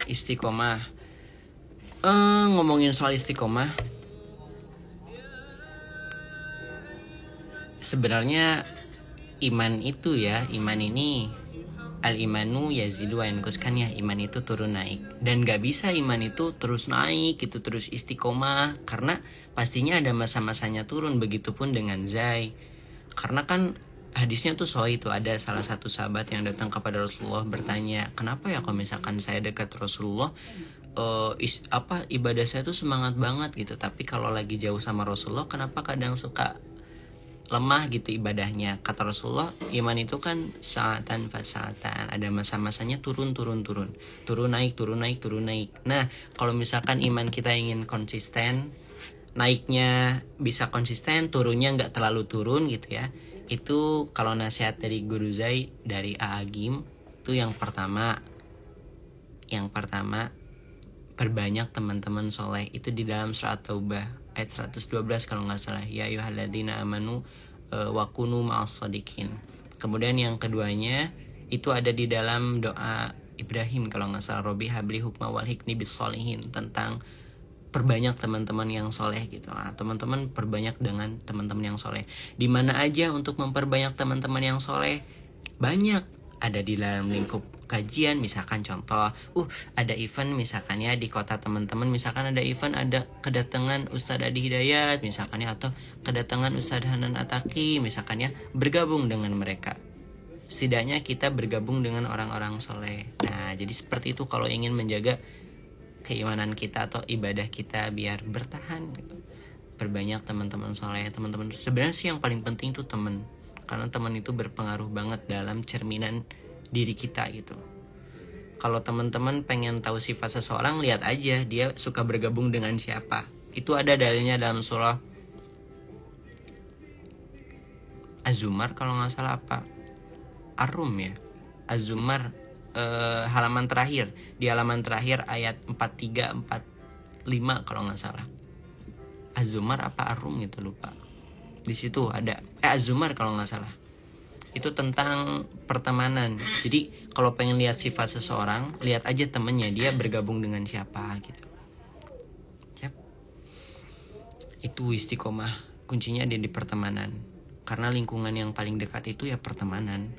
Istiqomah. Ngomongin soal istiqomah, sebenarnya iman itu ya, iman ini al-imanu yazidu wa yanqus, kan ya, iman itu turun naik. Dan gak bisa iman itu terus naik gitu, terus istiqomah, karena pastinya ada masa-masanya turun. Begitupun dengan Zai. Karena kan hadisnya tuh soal itu, ada salah satu sahabat yang datang kepada Rasulullah bertanya, kenapa ya kalau misalkan saya dekat Rasulullah, ibadah saya tuh semangat banget gitu, tapi kalau lagi jauh sama Rasulullah kenapa kadang suka lemah gitu ibadahnya. Kata Rasulullah, iman itu kan saatan fasatan, ada masa-masanya turun naik. Nah, kalau misalkan iman kita ingin konsisten, naiknya bisa konsisten, turunnya nggak terlalu turun gitu ya, itu kalau nasihat dari Guru Zai, dari Agim, itu yang pertama perbanyak teman-teman soleh. Itu di dalam surat Taubah ayat 112 kalau nggak salah, ya ayyuhalladzina amanu wa kunu ma'as shadiqin. Kemudian yang keduanya itu ada di dalam doa Ibrahim kalau nggak salah, Robbi habli hukma wal hikni bis solihin, tentang perbanyak teman-teman yang soleh gitu. Nah, teman-teman perbanyak dengan teman-teman yang soleh. Di mana aja untuk memperbanyak teman-teman yang soleh? Banyak. Ada di dalam lingkup kajian, misalkan contoh, ada event misalkan ya di kota teman-teman, misalkan ada event, ada kedatangan Ustadz Adi Hidayat misalkan ya, atau kedatangan Ustadz Hanan Ataki misalkan ya, bergabung dengan mereka. Setidaknya kita bergabung dengan orang-orang soleh. Nah, jadi seperti itu kalau ingin menjaga keimanan kita atau ibadah kita biar bertahan gitu. Perbanyak teman-teman soleh, teman-teman. Sebenarnya sih yang paling penting itu teman, karena teman itu berpengaruh banget dalam cerminan diri kita gitu. Kalau teman-teman pengen tahu sifat seseorang, lihat aja dia suka bergabung dengan siapa. Itu ada dalilnya dalam surah Az-Zumar kalau nggak salah, apa Ar-Rum ya, Az-Zumar, halaman terakhir, di halaman terakhir ayat 43 45 kalau nggak salah. Az-Zumar apa Ar-Rum gitu, lupa. Di situ ada Az-Zumar kalau nggak salah. Itu tentang pertemanan. Jadi kalau pengen lihat sifat seseorang, lihat aja temennya, dia bergabung dengan siapa gitu. Yap. Itu istiqomah, kuncinya ada di pertemanan. Karena lingkungan yang paling dekat itu ya pertemanan.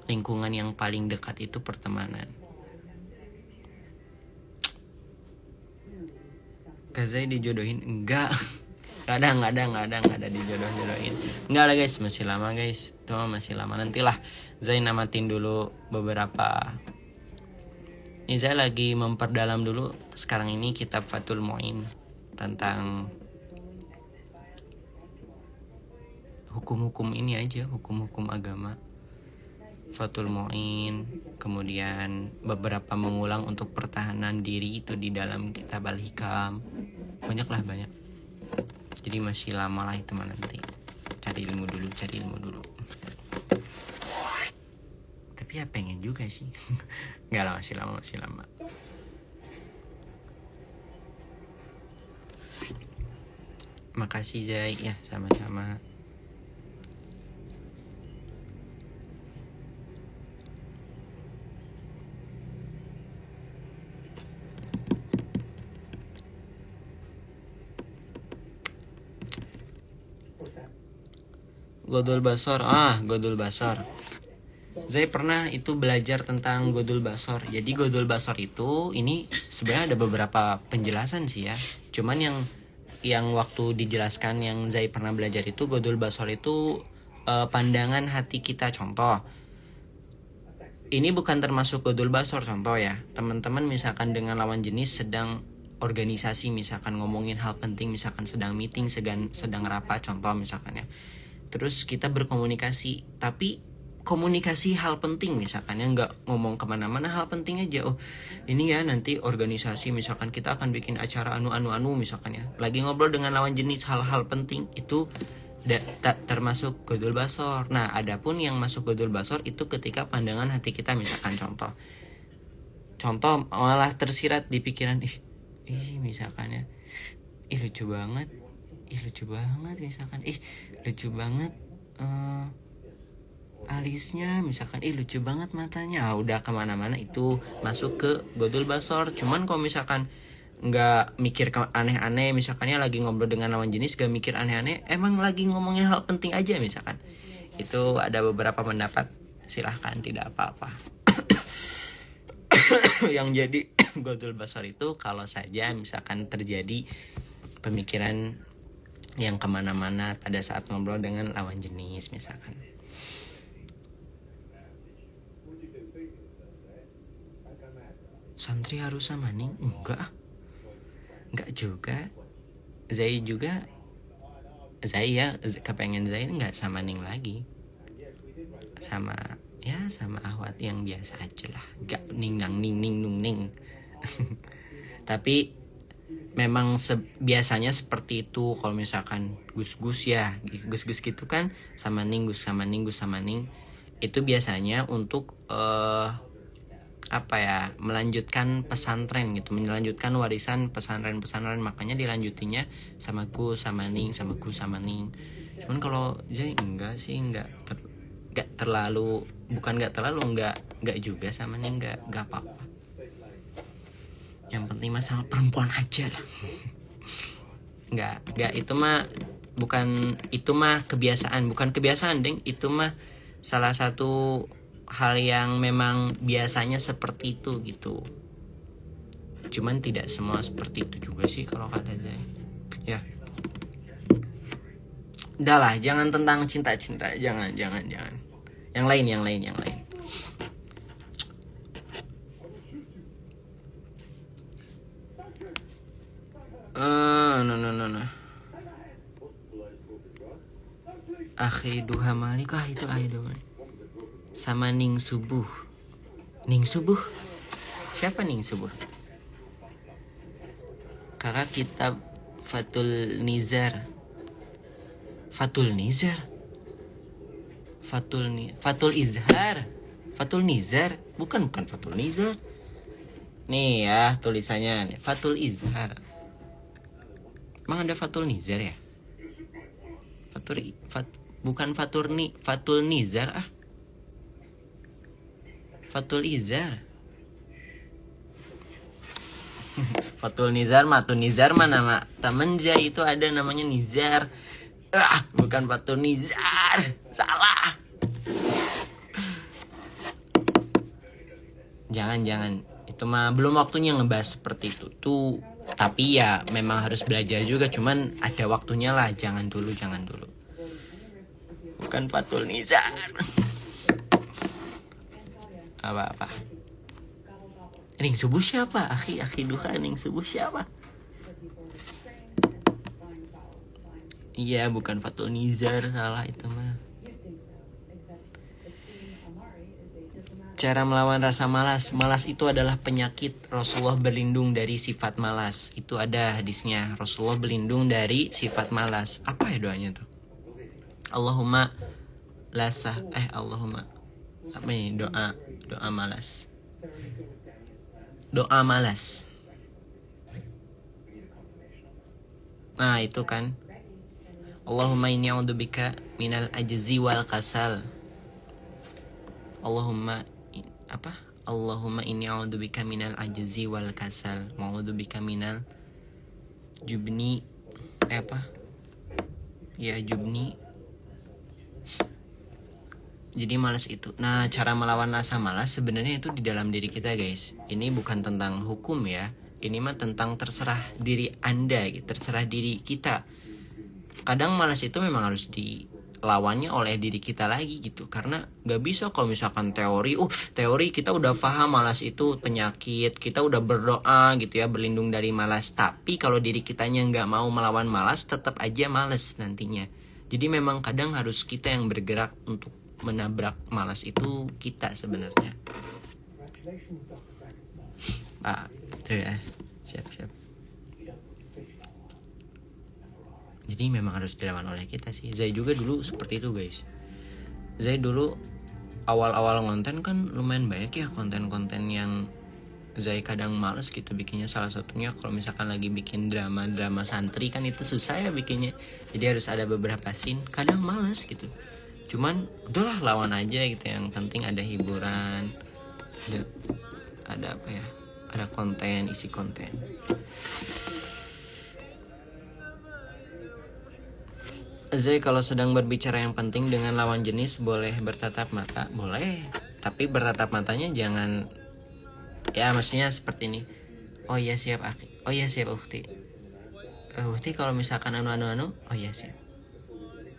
Lingkungan yang paling dekat itu pertemanan. Kazai dijodohin? Enggak. Nggak ada dijodohin. Enggak lah guys, masih lama guys. Itu masih lama, nantilah Zai namatin dulu beberapa. Ini saya lagi memperdalam dulu sekarang ini kitab Fathul Mu'in tentang hukum-hukum ini aja, hukum-hukum agama. Fathul Mu'in, kemudian beberapa mengulang untuk pertahanan diri itu di dalam kitab Al-Hikam. Banyak. Jadi masih lama lah itu mah, nanti cari ilmu dulu. Tapi ya pengen juga sih. Enggak lah, masih lama. Makasih Zai ya, sama-sama. Godul Basor. Zai pernah itu belajar tentang Godul Basor. Jadi Godul Basor itu, ini sebenarnya ada beberapa penjelasan sih ya. Cuman yang waktu dijelaskan, yang Zai pernah belajar itu, Godul Basor itu pandangan hati kita. Contoh, ini bukan termasuk Godul Basor. Contoh ya, teman-teman misalkan dengan lawan jenis sedang organisasi, misalkan ngomongin hal penting, misalkan sedang meeting, sedang rapat, contoh misalkan ya. Terus kita berkomunikasi, tapi komunikasi hal penting misalkan ya, nggak ngomong kemana-mana, hal penting aja. Ini ya nanti organisasi, misalkan kita akan bikin acara anu misalkan ya, lagi ngobrol dengan lawan jenis hal-hal penting, itu tak termasuk Godul Basor. Nah, adapun yang masuk Godul Basor itu ketika pandangan hati kita, misalkan contoh malah tersirat di pikiran, misalkan ya, lucu banget misalkan, lucu banget alisnya misalkan lucu banget matanya, udah kemana-mana itu masuk ke godul basor. Cuman kalau misalkan nggak mikir aneh-aneh, misalkannya lagi ngobrol dengan lawan jenis gak mikir aneh-aneh, emang lagi ngomongin hal penting aja misalkan, itu ada beberapa pendapat, silahkan, tidak apa-apa. Yang jadi godul basor itu kalau saja misalkan terjadi pemikiran yang kemana-mana pada saat ngobrol dengan lawan jenis misalkan. Santri harus sama ning? Enggak juga. Zai juga, Zai ya kepengen Zai enggak sama ning lagi, sama ahwat yang biasa aja lah, enggak ning nang ning ning nung ning. Tapi memang biasanya seperti itu. Kalau misalkan gus-gus gitu kan, sama ning gus sama ning gus sama ning, itu biasanya untuk melanjutkan pesantren gitu, melanjutkan warisan pesantren, makanya dilanjutinya sama gus sama ning, sama gus sama ning. Cuman kalau Jai enggak sih, enggak terlalu, bukan enggak terlalu, enggak juga sama ning, enggak apa-apa. Yang penting mah sama perempuan aja lah. Enggak itu mah bukan, itu mah kebiasaan, bukan kebiasaan deng, itu mah salah satu hal yang memang biasanya seperti itu gitu. Cuman tidak semua seperti itu juga sih kalau kata saya. Ya. Udah lah, jangan tentang cinta-cinta, jangan. Yang lain. No. Akhi duha malikah itu idol. Sama Ning Subuh. Siapa Ning Subuh? Kakak kitab Fatul Nizar. Fatul Nizar, bukan Fatul Nizar. Nih ya tulisannya nih, Fatul Izhar. Emang ada Fatul Nizar ya? Bukan Fatul Nizar ah. Fatul Izhar. Fatul Nizar mana mak? Temen Jai itu ada namanya Nizar. Bukan Fatul Nizar. Salah. Jangan. Itu mah belum waktunya ngebahas seperti itu. Tapi ya memang harus belajar juga. Cuman ada waktunya lah. Jangan dulu. Bukan Fatul Nizar. Apa? Ning Subuh siapa? Akhi duha, Ning Subuh siapa? Iya, bukan Fatul Nizar, salah itu mah. Cara melawan rasa malas. Malas itu adalah penyakit. Rasulullah berlindung dari sifat malas. Itu ada hadisnya. Rasulullah berlindung dari sifat malas. Apa ya doanya tuh? Allahumma apa ini doa malas. Nah itu kan, Allahumma inni a'udzubika minal ajzi wal kasal. Allahumma inni a'udzubika minal ajzi wal kasal, ma'udzubika minal jubni jubni. Jadi malas itu. Nah, cara melawan rasa malas sebenarnya itu di dalam diri kita, guys. Ini bukan tentang hukum ya. Ini mah tentang terserah diri Anda, terserah diri kita. Kadang malas itu memang harus dilawannya oleh diri kita lagi gitu. Karena gak bisa kalau misalkan teori kita udah paham malas itu penyakit, kita udah berdoa gitu ya, berlindung dari malas. Tapi kalau diri kitanya gak mau melawan malas, tetap aja malas nantinya. Jadi memang kadang harus kita yang bergerak untuk menabrak malas itu kita sebenarnya. Tuh ya, siap. Jadi memang harus dilawan oleh kita sih. Zai juga dulu seperti itu, guys. Zai dulu awal-awal ngonten kan lumayan banyak ya konten-konten yang Zai kadang males gitu bikinnya. Salah satunya kalau misalkan lagi bikin drama santri kan itu susah ya bikinnya. Jadi harus ada beberapa scene, kadang males gitu. Cuman udahlah lawan aja gitu, yang penting ada hiburan, ada apa ya, ada konten, isi konten. Zai, kalau sedang berbicara yang penting dengan lawan jenis boleh bertatap mata? Boleh, tapi bertatap matanya jangan, ya maksudnya seperti ini. Oh iya siap Aki, oh iya siap Ukti. Ukti kalau misalkan anu, oh iya siap.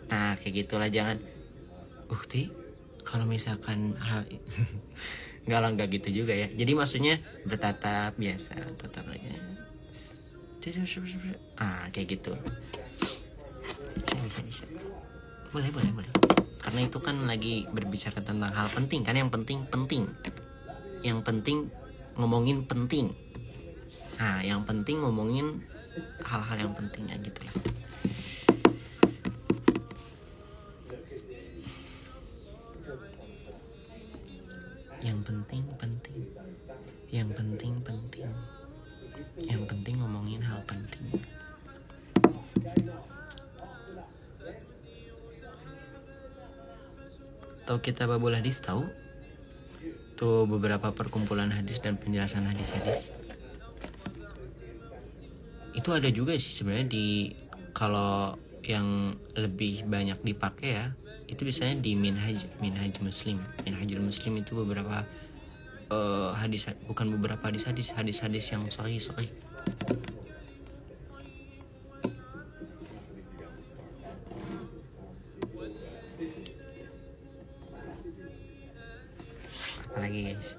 Nah kayak gitulah, jangan Ukti kalau misalkan hal nggak gitu juga ya. Jadi maksudnya bertatap biasa, tatap lagi. Kayak gitu. Bisa. Boleh. Karena itu kan lagi berbicara tentang hal penting kan, yang penting. Yang penting ngomongin penting. Nah, yang penting ngomongin hal-hal yang pentingnya gitulah. Yang penting. Yang penting ngomongin hal penting. Tahu kitab Babul Hadis, tahu? Tuh beberapa perkumpulan hadis dan penjelasan hadis-hadis. Itu ada juga sih sebenarnya di, kalau yang lebih banyak dipakai ya, itu biasanya di Minhaj Muslim. Minhajul Muslim itu beberapa hadis, bukan beberapa hadis yang sahih. Apalagi guys,